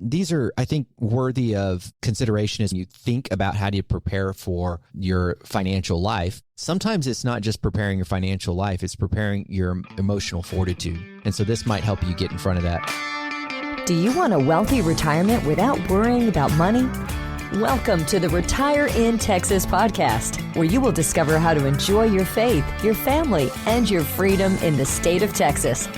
these are, I think, worthy of consideration as you think about how do you prepare for your financial life. Sometimes it's not just preparing your financial life, it's preparing your emotional fortitude. And so this might help you get in front of that. Do you want a wealthy retirement without worrying about money? Welcome to the Retire in Texas podcast, where you will discover how to enjoy your faith, your family, and your freedom in the state of Texas.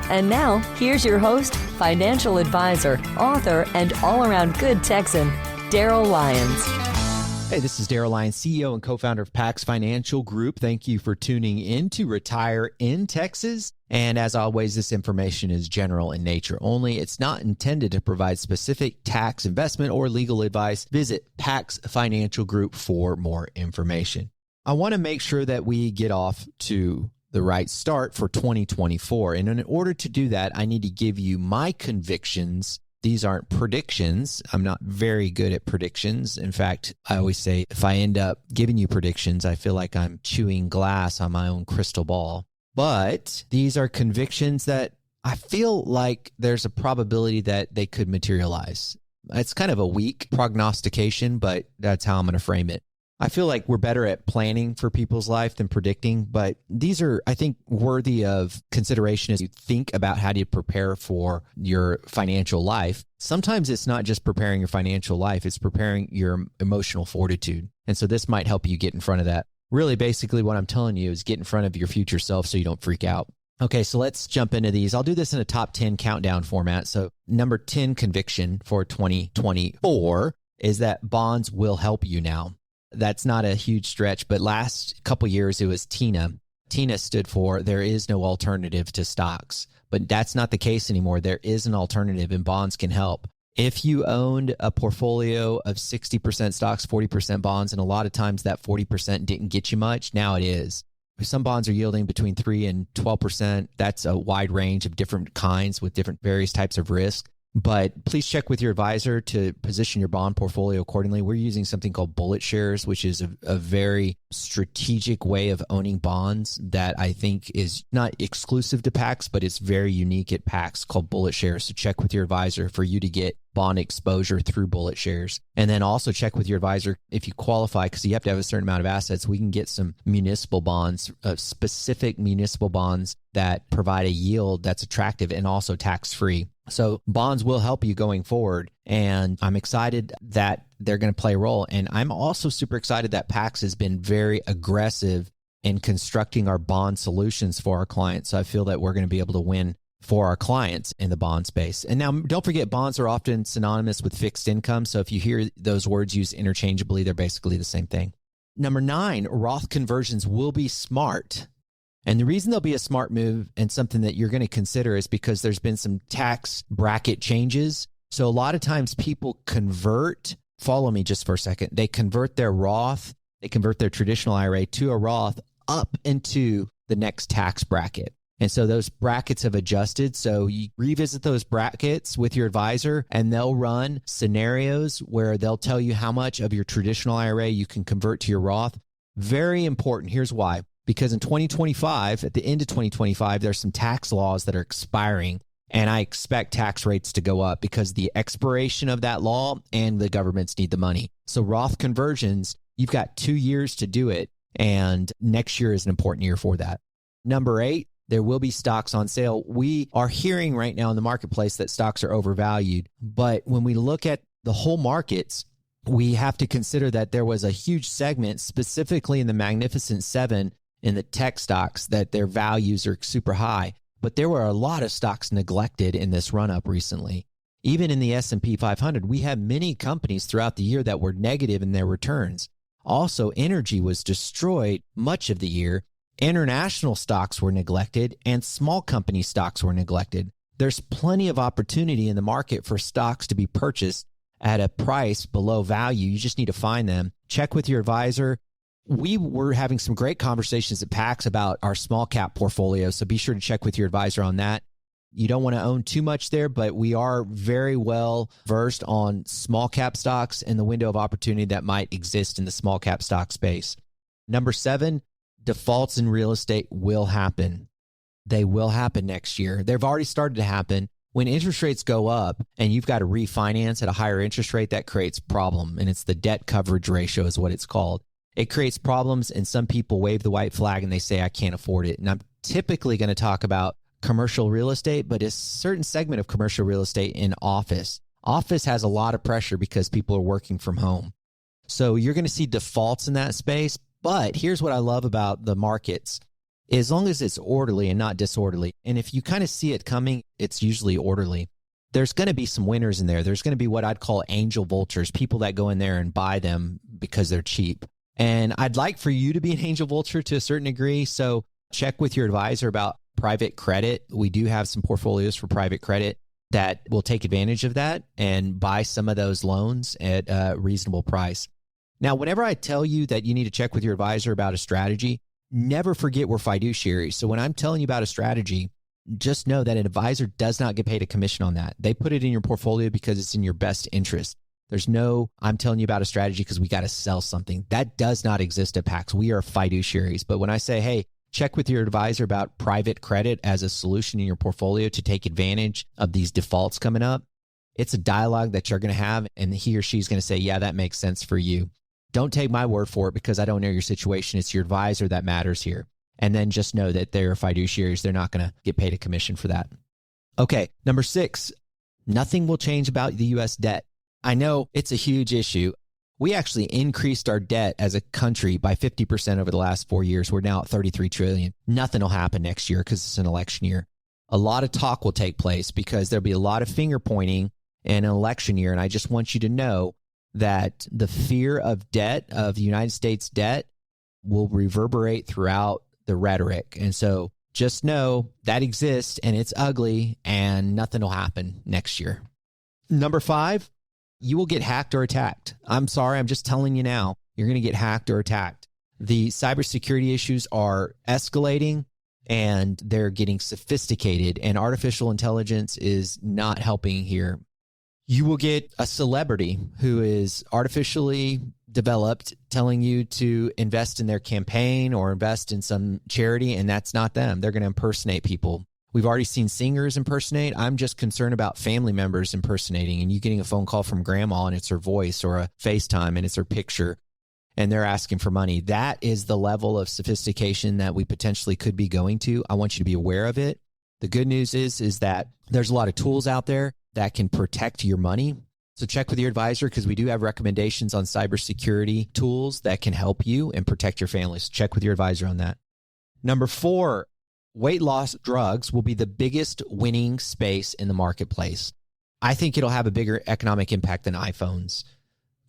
And now, here's your host, financial advisor, author, and all-around good Texan, Darryl Lyons. Hey, this is Darryl Lyons, CEO and co-founder of PAX Financial Group. Thank you for tuning in to Retire in Texas. And as always, this information is general in nature only. It's not intended to provide specific tax, investment, or legal advice. Visit PAX Financial Group for more information. I want to make sure that we get off to the right start for 2024. And in order to do that, I need to give you my convictions. These aren't predictions. I'm not very good at predictions. In fact, I always say if I end up giving you predictions, I feel like I'm chewing glass on my own crystal ball. But these are convictions that I feel like there's a probability that they could materialize. It's kind of a weak prognostication, but that's how I'm going to frame it. I feel like we're better at planning for people's life than predicting, but these are, I think, worthy of consideration as you think about how do you prepare for your financial life. Sometimes it's not just preparing your financial life, it's preparing your emotional fortitude. And so this might help you get in front of that. Really, basically what I'm telling you is get in front of your future self so you don't freak out. Okay, so let's jump into these. I'll do this in a top 10 countdown format. So number 10 conviction for 2024 is that bonds will help you now. That's not a huge stretch, but last couple years it was TINA. TINA stood for there is no alternative to stocks, but that's not the case anymore. There is an alternative and bonds can help. If you owned a portfolio of 60% stocks, 40% bonds, and a lot of times that 40% didn't get you much, now it is. Some bonds are yielding between 3 and 12%. That's a wide range of different kinds with different various types of risk. But please check with your advisor to position your bond portfolio accordingly. We're using something called bullet shares, which is a very strategic way of owning bonds that I think is not exclusive to PAX, but it's very unique at PAX, called bullet shares. So check with your advisor for you to get bond exposure through bullet shares. And then also check with your advisor if you qualify, because you have to have a certain amount of assets. We can get some municipal bonds, specific municipal bonds that provide a yield that's attractive and also tax-free. So bonds will help you going forward. And I'm excited that they're going to play a role. And I'm also super excited that PAX has been very aggressive in constructing our bond solutions for our clients. So I feel that we're going to be able to win for our clients in the bond space. And now don't forget, bonds are often synonymous with fixed income. So if you hear those words used interchangeably, they're basically the same thing. Number 9, Roth conversions will be smart. And the reason they'll be a smart move and something that you're going to consider is because there's been some tax bracket changes. So a lot of times people convert, follow me just for a second, they convert their Roth, they convert their traditional IRA to a Roth up into the next tax bracket. And so those brackets have adjusted. So you revisit those brackets with your advisor and they'll run scenarios where they'll tell you how much of your traditional IRA you can convert to your Roth. Very important. Here's why. Because in 2025, at the end of 2025, there's some tax laws that are expiring. And I expect tax rates to go up because the expiration of that law and the governments need the money. So Roth conversions, you've got 2 years to do it. And next year is an important year for that. Number 8, there will be stocks on sale. We are hearing right now in the marketplace that stocks are overvalued. But when we look at the whole markets, we have to consider that there was a huge segment, specifically in the Magnificent Seven, in the tech stocks, that their values are super high. But there were a lot of stocks neglected in this run-up recently. Even in the S&P 500, we had many companies throughout the year that were negative in their returns. Also, energy was destroyed much of the year. International stocks were neglected and small company stocks were neglected. There's plenty of opportunity in the market for stocks to be purchased at a price below value. You just need to find them. Check with your advisor. We were having some great conversations at PAX about our small cap portfolio, so be sure to check with your advisor on that. You don't want to own too much there, but we are very well versed on small cap stocks and the window of opportunity that might exist in the small cap stock space. Number 7, defaults in real estate will happen. They will happen next year. They've already started to happen. When interest rates go up and you've got to refinance at a higher interest rate, that creates problem. And it's the debt coverage ratio is what it's called. It creates problems, and some people wave the white flag and they say, I can't afford it. And I'm typically going to talk about commercial real estate, but a certain segment of commercial real estate in office. Office has a lot of pressure because people are working from home. So you're going to see defaults in that space. But here's what I love about the markets. As long as it's orderly and not disorderly, and if you kind of see it coming, it's usually orderly. There's going to be some winners in there. There's going to be what I'd call angel vultures, people that go in there and buy them because they're cheap. And I'd like for you to be an angel vulture to a certain degree. So check with your advisor about private credit. We do have some portfolios for private credit that will take advantage of that and buy some of those loans at a reasonable price. Now, whenever I tell you that you need to check with your advisor about a strategy, never forget we're fiduciaries. So when I'm telling you about a strategy, just know that an advisor does not get paid a commission on that. They put it in your portfolio because it's in your best interest. There's no, I'm telling you about a strategy because we got to sell something. That does not exist at PAX. We are fiduciaries. But when I say, hey, check with your advisor about private credit as a solution in your portfolio to take advantage of these defaults coming up, it's a dialogue that you're going to have, and he or she's going to say, yeah, that makes sense for you. Don't take my word for it because I don't know your situation. It's your advisor that matters here. And then just know that they're fiduciaries. They're not going to get paid a commission for that. Okay, number 6, nothing will change about the U.S. debt. I know it's a huge issue. We actually increased our debt as a country by 50% over the last 4 years. We're now at $33 trillion. Nothing will happen next year because it's an election year. A lot of talk will take place because there'll be a lot of finger pointing in an election year. And I just want you to know that the fear of debt, of the United States debt, will reverberate throughout the rhetoric. And so just know that exists and it's ugly and nothing will happen next year. Number 5, you will get hacked or attacked. I'm sorry, I'm just telling you now, you're going to get hacked or attacked. The cybersecurity issues are escalating and they're getting sophisticated, and artificial intelligence is not helping here. You will get a celebrity who is artificially developed telling you to invest in their campaign or invest in some charity, and that's not them. They're going to impersonate people. We've already seen singers impersonate. I'm just concerned about family members impersonating, and you getting a phone call from grandma and it's her voice, or a FaceTime and it's her picture, and they're asking for money. That is the level of sophistication that we potentially could be going to. I want you to be aware of it. The good news is that there's a lot of tools out there that can protect your money. So check with your advisor because we do have recommendations on cybersecurity tools that can help you and protect your family. So check with your advisor on that. Number 4, weight loss drugs will be the biggest winning space in the marketplace. I think it'll have a bigger economic impact than iPhones.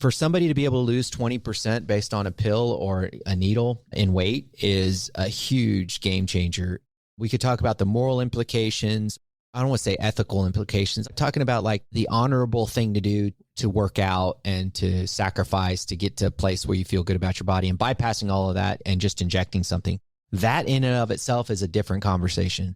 For somebody to be able to lose 20% based on a pill or a needle in weight is a huge game changer. We could talk about the moral implications. I don't want to say ethical implications. I'm talking about like the honorable thing to do to work out and to sacrifice to get to a place where you feel good about your body, and bypassing all of that and just injecting something. That in and of itself is a different conversation.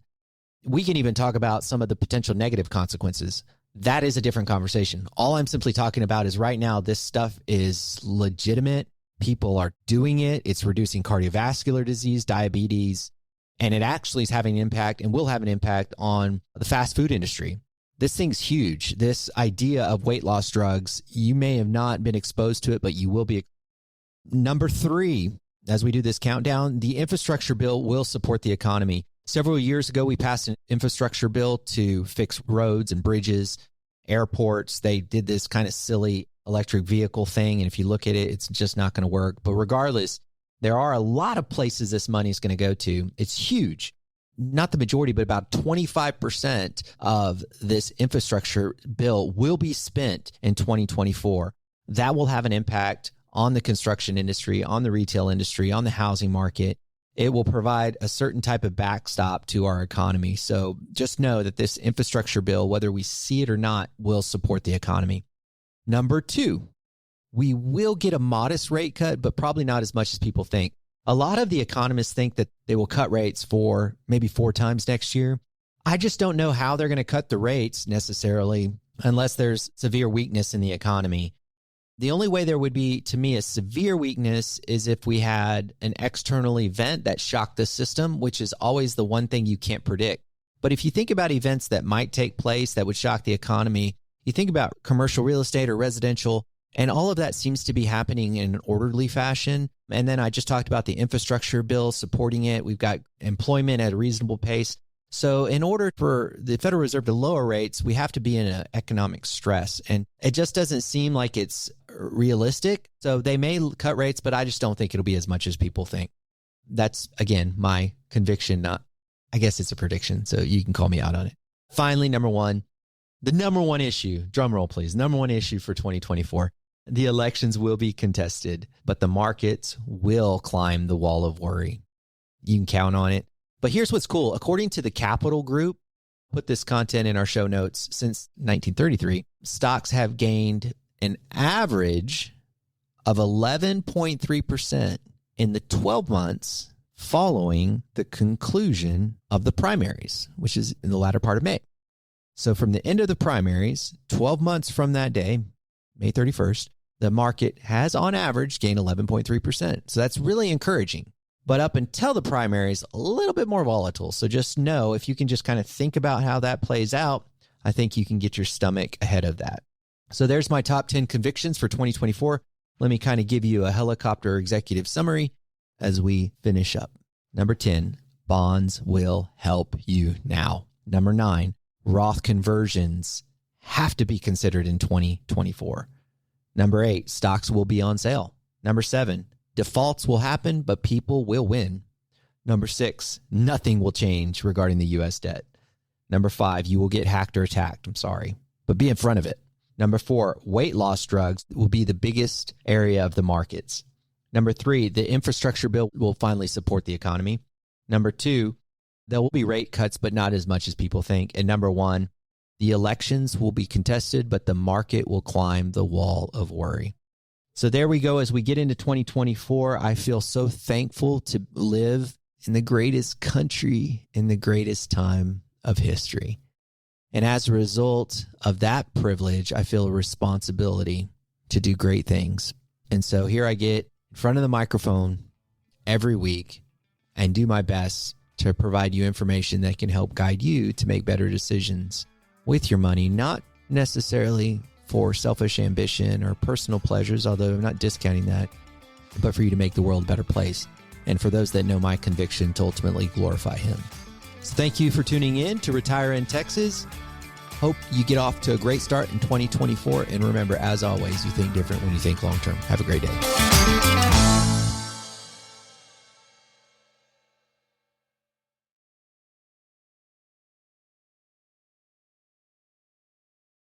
We can even talk about some of the potential negative consequences. That is a different conversation. All I'm simply talking about is right now, this stuff is legitimate. People are doing it. It's reducing cardiovascular disease, diabetes, and it actually is having an impact and will have an impact on the fast food industry. This thing's huge. This idea of weight loss drugs, you may have not been exposed to it, but you will be. Number 3, as we do this countdown, the infrastructure bill will support the economy. Several years ago, we passed an infrastructure bill to fix roads and bridges, airports. They did this kind of silly electric vehicle thing, and if you look at it, it's just not going to work. But regardless, there are a lot of places this money is going to go to. It's huge. Not the majority, but about 25% of this infrastructure bill will be spent in 2024. That will have an impact on the construction industry, on the retail industry, on the housing market. It will provide a certain type of backstop to our economy. So just know that this infrastructure bill, whether we see it or not, will support the economy. Number 2, we will get a modest rate cut, but probably not as much as people think. A lot of the economists think that they will cut rates for maybe 4 times next year. I just don't know how they're going to cut the rates necessarily unless there's severe weakness in the economy. The only way there would be, to me, a severe weakness is if we had an external event that shocked the system, which is always the one thing you can't predict. But if you think about events that might take place that would shock the economy, you think about commercial real estate or residential, and all of that seems to be happening in an orderly fashion. And then I just talked about the infrastructure bill supporting it. We've got employment at a reasonable pace. So in order for the Federal Reserve to lower rates, we have to be in an economic stress. And it just doesn't seem like it's realistic. So they may cut rates, but I just don't think it'll be as much as people think. That's, again, my conviction. I guess it's a prediction, so you can call me out on it. Finally, number one, the number one issue, drum roll please, number one issue for 2024. The elections will be contested, but the markets will climb the wall of worry. You can count on it. But here's what's cool. According to the Capital Group, put this content in our show notes, since 1933, stocks have gained an average of 11.3% in the 12 months following the conclusion of the primaries, which is in the latter part of May. So from the end of the primaries, 12 months from that day, May 31st, the market has on average gained 11.3%. So that's really encouraging. But up until the primaries, a little bit more volatile. So just know, if you can just kind of think about how that plays out, I think you can get your stomach ahead of that. So there's my top 10 convictions for 2024. Let me kind of give you a helicopter executive summary as we finish up. Number 10, bonds will help you now. Number 9, Roth conversions have to be considered in 2024. Number 8, stocks will be on sale. Number 7, defaults will happen, but people will win. Number 6, nothing will change regarding the U.S. debt. Number 5, you will get hacked or attacked. I'm sorry, but be in front of it. Number 4, weight loss drugs will be the biggest area of the markets. Number 3, the infrastructure bill will finally support the economy. Number 2, there will be rate cuts, but not as much as people think. And number 1, the elections will be contested, but the market will climb the wall of worry. So there we go. As we get into 2024, I feel so thankful to live in the greatest country in the greatest time of history. And as a result of that privilege, I feel a responsibility to do great things. And so here I get in front of the microphone every week and do my best to provide you information that can help guide you to make better decisions with your money, not necessarily for selfish ambition or personal pleasures, although I'm not discounting that, but for you to make the world a better place. And for those that know my conviction, to ultimately glorify Him. So thank you for tuning in to Retire in Texas. Hope you get off to a great start in 2024. And remember, as always, you think different when you think long-term. Have a great day.